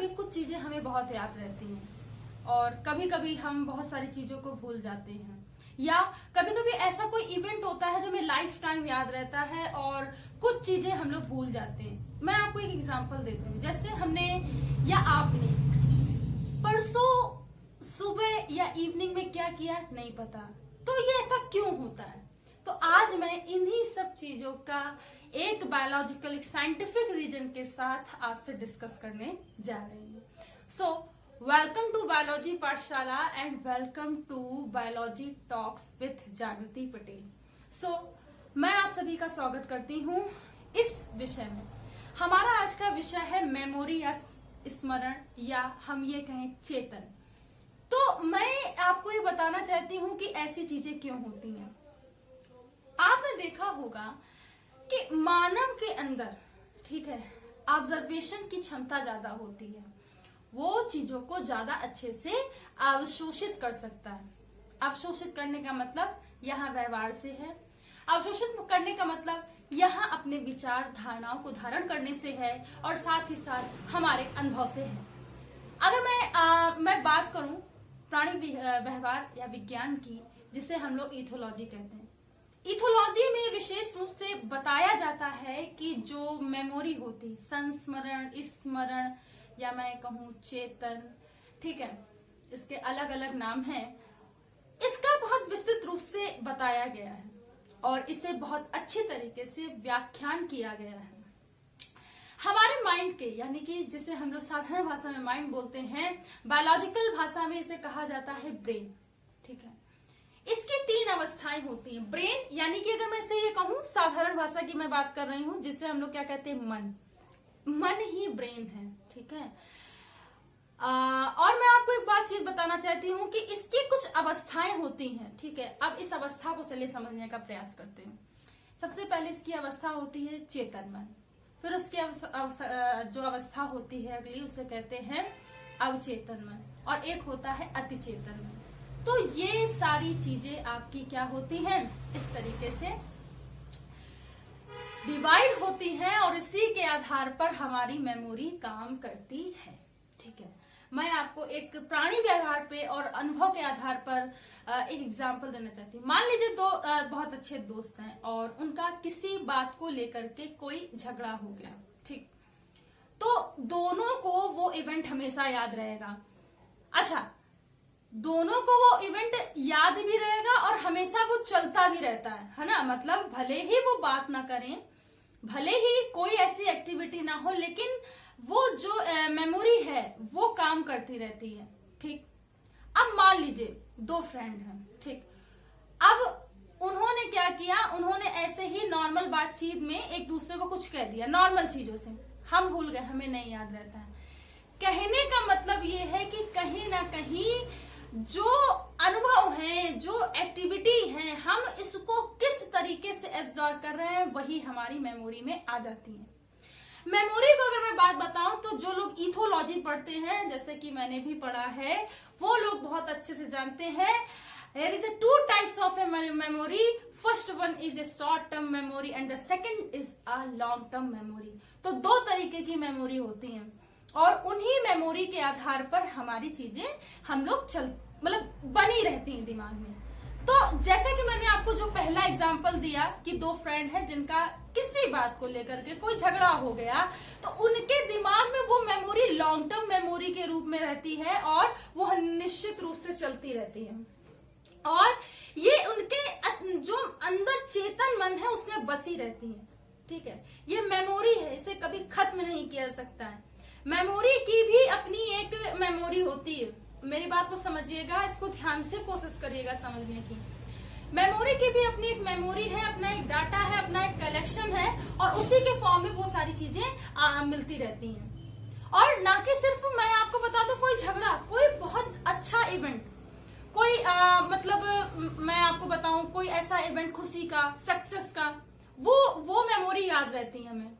कभी कुछ चीजें हमें बहुत याद रहती हैं और कभी कभी हम बहुत सारी चीजों को भूल जाते हैं, या कभी कभी ऐसा कोई इवेंट होता है जो हमें लाइफ टाइम याद रहता है और कुछ चीजें हम लोग भूल जाते हैं। मैं आपको एक एग्जांपल देती हूँ। जैसे हमने या आपने परसों सुबह या इवनिंग में क्या किया नहीं पता, तो ये ऐसा क्यों होता है? तो आज मैं इन्हीं सब चीजों का एक बायोलॉजिकल, एक साइंटिफिक रीजन के साथ आपसे डिस्कस करने जा रही हूँ। सो वेलकम टू बायोलॉजी पाठशाला and welcome to biology talks with Jagriti Patel. सो मैं आप सभी का स्वागत करती हूँ इस विषय में। हमारा आज का विषय है मेमोरी या स्मरण, या हम ये कहें चेतन। तो मैं आपको ये बताना चाहती हूँ कि ऐसी चीजें क्यों होती हैं। आपने देखा होगा कि मानव के अंदर, ठीक है, ऑब्जर्वेशन की क्षमता ज्यादा होती है। वो चीजों को ज्यादा अच्छे से अवशोषित कर सकता है। अवशोषित करने का मतलब यहाँ व्यवहार से है। अवशोषित करने का मतलब यहाँ अपने विचार धारणाओं को धारण करने से है, और साथ ही साथ हमारे अनुभव से है। अगर मैं बात करूं प्राणी व्यवहार या विज्ञान की, जिसे हम लोग इथोलॉजी कहते हैं। इथोलॉजी में विशेष रूप से बताया जाता है कि जो मेमोरी होती, संस्मरण, स्मरण, या मैं कहूं चेतन, ठीक है, इसके अलग अलग नाम हैं। इसका बहुत विस्तृत रूप से बताया गया है और इसे बहुत अच्छी तरीके से व्याख्यान किया गया है। हमारे माइंड के, यानी कि जिसे हम लोग साधारण भाषा में माइंड बोलते हैं, बायोलॉजिकल भाषा में इसे कहा जाता है ब्रेन, ठीक है। इसकी 3 अवस्थाएं होती हैं। ब्रेन यानी कि अगर मैं इसे ये कहूं, साधारण भाषा की मैं बात कर रही हूं, जिसे हम लोग क्या कहते हैं, मन ही ब्रेन है, ठीक है। और मैं आपको एक चीज बताना चाहती हूँ कि इसकी कुछ अवस्थाएं होती हैं, ठीक है। अब इस अवस्था को चलिए समझने का प्रयास करते हैं। सबसे पहले इसकी अवस्था होती है चेतन मन, फिर उसकी जो अवस्था होती है अगली, उसे कहते हैं अवचेतन मन, और एक होता है अतिचेतन मन। तो ये सारी चीजें आपकी क्या होती हैं, इस तरीके से डिवाइड होती हैं, और इसी के आधार पर हमारी मेमोरी काम करती है, ठीक है। मैं आपको एक प्राणी व्यवहार पे और अनुभव के आधार पर एक एग्जांपल देना चाहती हूँ। मान लीजिए 2 बहुत अच्छे दोस्त हैं और उनका किसी बात को लेकर के कोई झगड़ा हो गया, ठीक। तो दोनों को वो इवेंट हमेशा याद रहेगा। अच्छा, दोनों को वो इवेंट याद भी रहेगा और हमेशा वो चलता भी रहता है ना। मतलब भले ही वो बात ना करें, भले ही कोई ऐसी एक्टिविटी ना हो, लेकिन वो जो मेमोरी है वो काम करती रहती है, ठीक। अब मान लीजिए 2 फ्रेंड हैं, ठीक। अब उन्होंने क्या किया, उन्होंने ऐसे ही नॉर्मल बातचीत में एक दूसरे को कुछ कह दिया, नॉर्मल चीजों से। हम भूल गए, हमें नहीं याद रहता है। कहने का मतलब ये है कि कहीं ना कहीं जो अनुभव है, जो एक्टिविटी है, हम इसको किस तरीके से एब्जॉर्ब कर रहे हैं, वही हमारी मेमोरी में आ जाती है। मेमोरी को अगर मैं बात बताऊं तो जो लोग इथोलॉजी पढ़ते हैं, जैसे कि मैंने भी पढ़ा है, वो लोग बहुत अच्छे से जानते हैं। There is a 2 types of a memory. First one is a short term memory and the second is a long term memory. तो 2 तरीके की मेमोरी होती हैं, और उन्हीं मेमोरी के आधार पर हमारी चीजें हम लोग बनी रहती हैं दिमाग में। तो जैसे कि मैंने आपको जो पहला एग्जांपल दिया कि 2 फ्रेंड हैं जिनका किसी बात को लेकर के कोई झगड़ा हो गया, तो उनके दिमाग में वो मेमोरी लॉन्ग टर्म मेमोरी के रूप में रहती है और वो निश्चित रूप से चलती रहती है, और ये उनके जो अंदर चेतन मन है उसमें बसी रहती है, ठीक है। ये मेमोरी है, इसे कभी खत्म नहीं किया जा सकता है। मेमोरी की भी अपनी एक मेमोरी होती है। मेरी बात को समझिएगा, इसको ध्यान से कोशिश करिएगा समझने की। मेमोरी की भी अपनी एक मेमोरी है, अपना एक डाटा है, अपना एक कलेक्शन है, और उसी के फॉर्म में वो सारी चीजें मिलती रहती हैं। और ना कि सिर्फ मैं आपको बता दूं, कोई झगड़ा, कोई बहुत अच्छा इवेंट, कोई मैं आपको बताऊं कोई ऐसा इवेंट, खुशी का, सक्सेस का, वो मेमोरी याद रहती है हमें।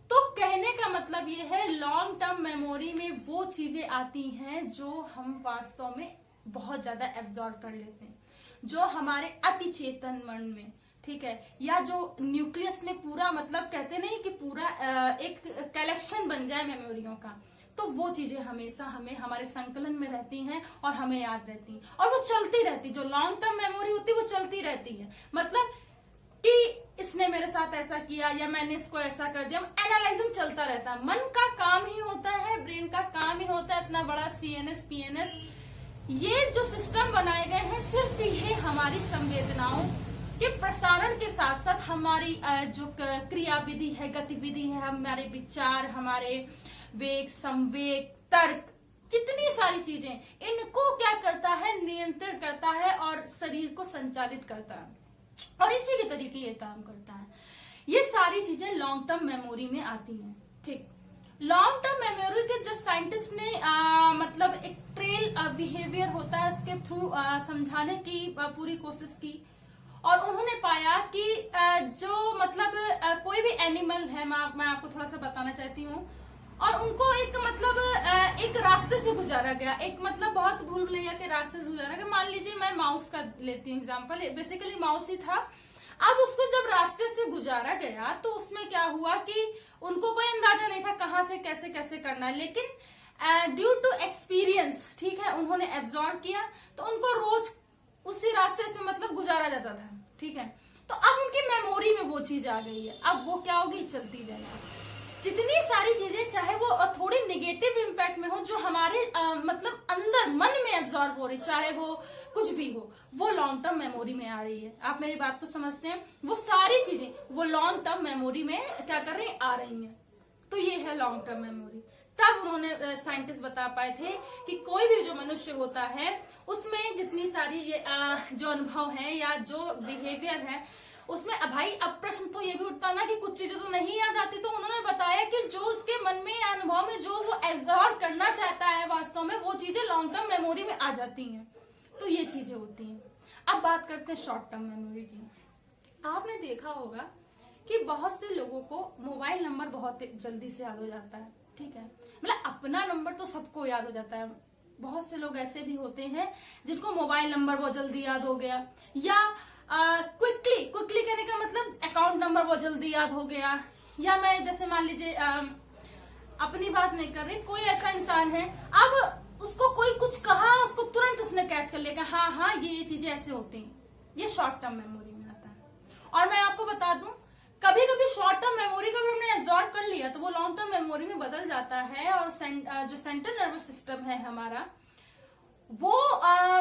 तो कहने का मतलब ये है, लॉन्ग टर्म मेमोरी में वो चीजें आती हैं जो हम वास्तव में बहुत ज्यादा एब्जॉर्ब कर लेते हैं, जो हमारे अति चेतन मन में, ठीक है, या जो न्यूक्लियस में पूरा कहते नहीं कि पूरा एक कलेक्शन बन जाए मेमोरियों का, तो वो चीजें हमेशा हमें हमारे संकलन में रहती हैं और हमें याद रहती हैं, और वो चलती रहती, जो लॉन्ग टर्म मेमोरी होती है वो चलती रहती है। मतलब कि इसने मेरे साथ ऐसा किया या मैंने इसको ऐसा कर दिया, एनालाइजिंग चलता रहता है। मन का काम ही होता है, ब्रेन का काम ही होता है, इतना बड़ा CNS PNS, ये जो सिस्टम बनाए गए हैं सिर्फ ये हमारी संवेदनाओं के प्रसारण के साथ साथ हमारी जो क्रियाविधि है, गतिविधि है, हमारे विचार, हमारे वेग, संवेग, तर्क, जितनी सारी चीजें, इनको क्या करता है, नियंत्रण करता है और शरीर को संचालित करता है, और इसी के तरीके ये काम करता है। ये सारी चीजें लॉन्ग टर्म मेमोरी में आती हैं। ठीक, लॉन्ग टर्म मेमोरी के जब साइंटिस्ट ने मतलब एक ट्रेल बिहेवियर होता है उसके थ्रू समझाने की पूरी कोशिश की, और उन्होंने पाया कि जो मतलब कोई भी एनिमल है, मैं आपको थोड़ा सा बताना चाहती हूँ, और उनको एक मतलब एक रास्ते से गुजारा गया, एक मतलब बहुत भूल भुलैया के रास्ते से गुजारा गया। मान लीजिए मैं माउस का लेती हूँ एग्जाम्पल, बेसिकली माउस ही था। अब उसको जब रास्ते से गुजारा गया तो उसमें क्या हुआ कि उनको कोई अंदाजा नहीं था कहाँ से कैसे कैसे करना है, लेकिन ड्यू टू एक्सपीरियंस, ठीक है, उन्होंने एब्जॉर्ब किया, तो उनको रोज उसी रास्ते से मतलब गुजारा जाता था। ठीक है, तो अब उनकी मेमोरी में वो चीज आ गई है, अब वो क्या होगी, चलती जाएगी। जितनी सारी चीजें चाहे वो थोड़ी नेगेटिव इम्पैक्ट में हो, जो हमारे मतलब अंदर मन में एब्जॉर्ब हो रही, चाहे वो कुछ भी हो, वो लॉन्ग टर्म मेमोरी में आ रही है। आप मेरी बात को समझते हैं? वो सारी चीजें वो लॉन्ग टर्म मेमोरी में क्या कर रही हैं, आ रही हैं। तो ये है लॉन्ग टर्म मेमोरी। तब उन्होंने साइंटिस्ट बता पाए थे कि कोई भी जो मनुष्य होता है उसमें जितनी सारी ये जो अनुभव है या जो बिहेवियर है उसमें, भाई अब प्रश्न तो ये भी उठता ना कि कुछ चीजें तो नहीं याद आती, तो उन्होंने बताया कि जो उसके मन में या अनुभव में जो वो एब्जॉर्ब करना चाहता है वास्तव में वो चीजें लॉन्ग टर्म मेमोरी में आ जाती हैं। तो ये चीजें होती हैं। अब बात करते हैं शॉर्ट टर्म मेमोरी की। आपने देखा होगा कि बहुत से लोगों को मोबाइल नंबर बहुत जल्दी से याद हो जाता है। ठीक है, मतलब अपना नंबर तो सबको याद हो जाता है, बहुत से लोग ऐसे भी होते हैं जिनको मोबाइल नंबर बहुत जल्दी याद हो गया, या क्विकली कहने का मतलब अकाउंट नंबर बहुत जल्दी याद हो गया, या मैं जैसे मान लीजिए अपनी बात नहीं कर रही, कोई ऐसा इंसान है, अब उसको कोई कुछ कहा, उसको तुरंत उसने कैच कर लिया, हाँ हाँ ये चीजें ऐसे होती हैं। ये शॉर्ट टर्म मेमोरी में आता है। और मैं आपको बता दूं, कभी कभी शॉर्ट टर्म मेमोरी को अगर हमने एब्जॉर्ब कर लिया तो वो लॉन्ग टर्म मेमोरी में बदल जाता है, और जो सेंट्रल नर्वस सिस्टम है हमारा, वो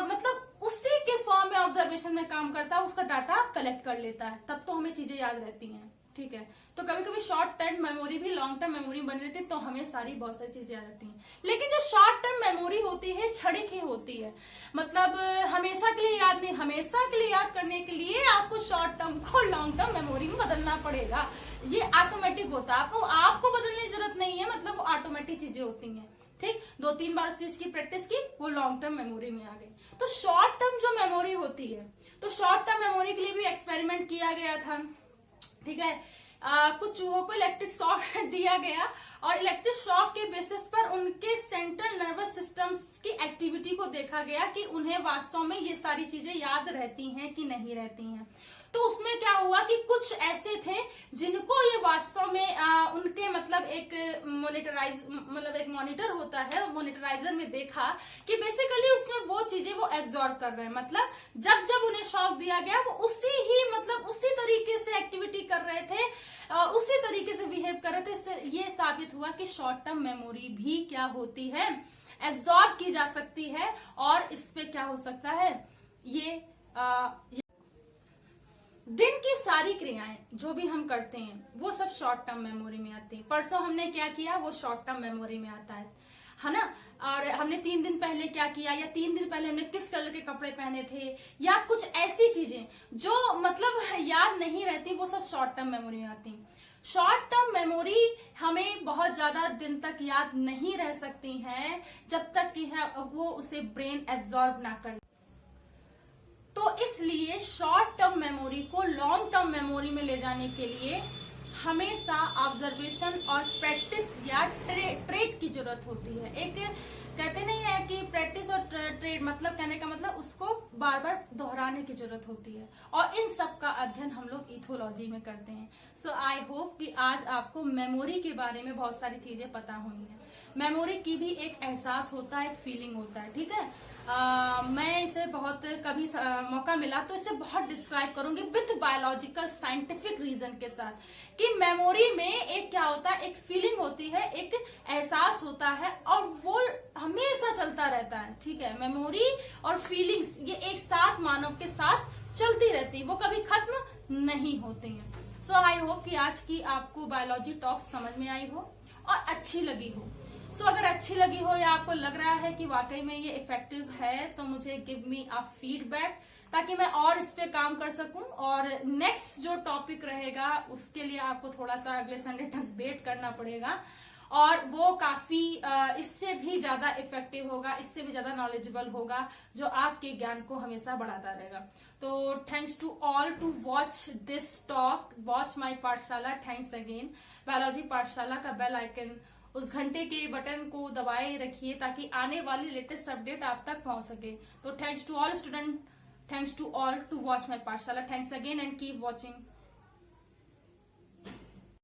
मतलब उसी के फॉर्म में ऑब्जर्वेशन में काम करता है, उसका डाटा कलेक्ट कर लेता है, तब तो हमें चीजें याद रहती हैं। ठीक है, तो कभी कभी शॉर्ट टर्म मेमोरी भी लॉन्ग टर्म मेमोरी बनी रहती है, तो हमें सारी बहुत सारी चीजें याद रहती हैं। लेकिन जो शॉर्ट टर्म मेमोरी होती है क्षणिक ही होती है, मतलब हमेशा के लिए याद नहीं, हमेशा के लिए याद करने के लिए आपको शॉर्ट टर्म को लॉन्ग टर्म मेमोरी में बदलना पड़ेगा। ये ऑटोमेटिक होता है, आपको बदलने की जरूरत नहीं है, मतलब वो ऑटोमेटिक चीजें होती हैं। ठीक, 2-3 बार उस चीज की प्रैक्टिस की, वो लॉन्ग टर्म मेमोरी में आ गई। तो शॉर्ट टर्म जो मेमोरी होती है, तो शॉर्ट टर्म मेमोरी के लिए भी एक्सपेरिमेंट किया गया था। ठीक है, कुछ चूहों को इलेक्ट्रिक शॉक दिया गया, और इलेक्ट्रिक शॉक के बेसिस पर उनके सेंट्रल नर्वस सिस्टम्स की एक्टिविटी को देखा गया कि उन्हें वास्तव में ये सारी चीजें याद रहती हैं कि नहीं रहती हैं। तो उसमें क्या हुआ कि कुछ ऐसे थे जिनको ये वास्तव में उनके मतलब एक एक मॉनिटर होता है, मॉनिटराइजर में देखा कि बेसिकली उसमें वो चीजें वो एब्जॉर्ब कर रहे हैं, मतलब जब जब उन्हें शॉक दिया गया वो उसी तरीके से एक्टिविटी कर रहे थे, उसी तरीके से बिहेव कर रहे थे। इससे ये साबित हुआ कि शॉर्ट टर्म मेमोरी भी क्या होती है, एब्जॉर्ब की जा सकती है, और इस पे क्या हो सकता है, ये दिन की सारी क्रियाएं जो भी हम करते हैं वो सब शॉर्ट टर्म मेमोरी में आती है। परसों हमने क्या किया, वो शॉर्ट टर्म मेमोरी में आता है ना। और हमने 3 दिन पहले क्या किया, या 3 दिन पहले हमने किस कलर के कपड़े पहने थे, या कुछ ऐसी चीजें जो मतलब याद नहीं रहती, वो सब शॉर्ट टर्म मेमोरी में आती है। शॉर्ट टर्म मेमोरी हमें बहुत ज्यादा दिन तक याद नहीं रह सकती है जब तक कि वो उसे ब्रेन एब्जॉर्ब ना कर। तो इसलिए शॉर्ट टर्म मेमोरी को लॉन्ग टर्म मेमोरी में ले जाने के लिए हमेशा ऑब्जर्वेशन और प्रैक्टिस या ट्रेड की जरूरत होती है। एक कहते नहीं है कि प्रैक्टिस और ट्रेड मतलब कहने का मतलब उसको बार बार दोहराने की जरूरत होती है, और इन सब का अध्ययन हम लोग इथोलॉजी में करते हैं। सो आई होप कि आज आपको मेमोरी के बारे में बहुत सारी चीजें पता हुई हैं। मेमोरी की भी एक एहसास होता है, एक फीलिंग होता है, ठीक है। मैं इसे बहुत कभी मौका मिला तो इसे बहुत डिस्क्राइब करूंगी विथ बायोलॉजिकल साइंटिफिक रीजन के साथ कि मेमोरी में एक क्या होता है, एक फीलिंग होती है, एक एहसास होता है और वो हमेशा चलता रहता है, ठीक है। मेमोरी और फीलिंग्स ये एक साथ मानव के साथ चलती रहती है, वो कभी खत्म नहीं होती हैं। सो आई होप कि आज की आपको बायोलॉजी टॉक्स समझ में आई हो और अच्छी लगी हो। सो अगर अच्छी लगी हो या आपको लग रहा है कि वाकई में ये इफेक्टिव है तो मुझे गिव मी अ फीडबैक ताकि मैं और इस पे काम कर सकूं। और नेक्स्ट जो टॉपिक रहेगा उसके लिए आपको थोड़ा सा अगले संडे तक वेट करना पड़ेगा और वो काफी इससे भी ज्यादा इफेक्टिव होगा, इससे भी ज्यादा नॉलेजेबल होगा, जो आपके ज्ञान को हमेशा बढ़ाता रहेगा। तो thanks to all to watch this talk, watch my Pathshala. Thanks again. Biology पाठशाला का बेल आइकन, उस घंटे के बटन को दबाए रखिए ताकि आने वाली लेटेस्ट अपडेट आप तक पहुंच सके। तो thanks to all student, thanks to all to watch my Pathshala. Thanks again and keep watching.